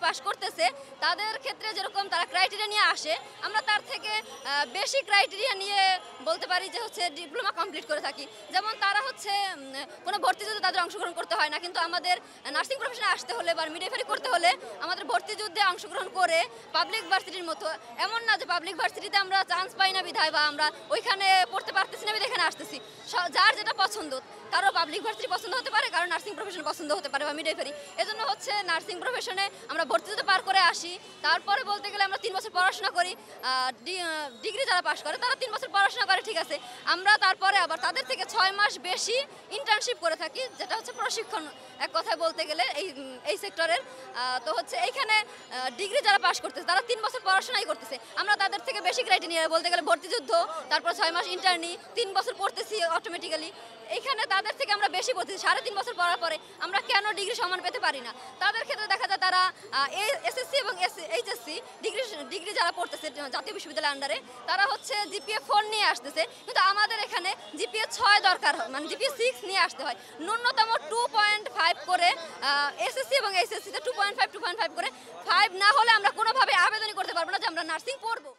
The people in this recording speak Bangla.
পাস করতেছে তাদের ক্ষেত্রে যেরকম তারা ক্রাইটেরিয়া নিয়ে আসে, আমরা তার থেকে বেশি ক্রাইটেরিয়া নিয়ে বলতে পারি যে হচ্ছে ডিপ্লোমা কমপ্লিট করে থাকি। যেমন তারা হচ্ছে কোনো ভর্তি যুদ্ধে তাদের অংশগ্রহণ করতে হয় না, কিন্তু আমাদের নার্সিং প্রফেশনে আসতে হলে বা মিডওয়াইফারি করতে হলে আমাদের ভর্তি যুদ্ধে অংশগ্রহণ করে পাবলিক ভার্সিটির মতো, এমন না যে পাবলিক ভার্সিটিতে আমরা চান্স পাই না বিধায় বা আমরা ওইখানে পড়তে পারতেছি না বিধায় এখানে আসতেছি। যার যেটা পছন্দ, কারো পাবলিক ভার্সিটি পছন্দ হতে পারে, কারো নার্সিং প্রফেশন পছন্দ হতে পারে বা মিডওয়াইফারি। এজন্য হচ্ছে নার্সিং প্রফেশনে আমরা ভর্তি যুদ্ধে পার করে আসি। তারপরে বলতে গেলে আমরা 3 বছর পড়াশোনা করি। ডিগ্রি যারা পাস করে তারা 3 বছর পড়াশোনা করে, ঠিক আছে। আমরা তারপরে আবার তাদের থেকে 6 মাস বেশি ইন্টার্নশিপ করে থাকি, যেটা হচ্ছে প্রশিক্ষণ এক কথায় বলতে গেলে এই সেক্টরের। তো হচ্ছে এইখানে ডিগ্রি যারা পাস করতেছে তারা 3 বছর পড়াশোনাই করতেছে, আমরা তাদের থেকে বেশি ক্রাইটেরিয়া বলতে গেলে ভর্তি যুদ্ধ, তারপর 6 মাস ইন্টার্নি, 3 বছর পড়তেছি অটোমেটিক্যালি। এইখানে তাদের থেকে আমরা বেশি পড়তেছি, 3.5 বছর পড়ার পরে আমরা কেন ডিগ্রি সমান পেতে পারি না? তাদের ক্ষেত্রে দেখা যায় তারা এসএসসি এবং এইচএসসি ডিগ্রি যারা পড়তেছে জাতীয় বিশ্ববিদ্যালয়ের আন্ডারে, তারা হচ্ছে জিপিএ 4 নিয়ে আসতেছে, কিন্তু আমাদের এখানে জিপিএ 6 দরকার, মানে জিপিএ 6 নিয়ে আসতে হয়। ন্যূনতম 2.5 করে এসএসসি এবং এইচএসসিতে 2.5 করে, 5 না হলে আমরা কোনোভাবে আবেদনই করতে পারবো না যে আমরা নার্সিং পড়বো।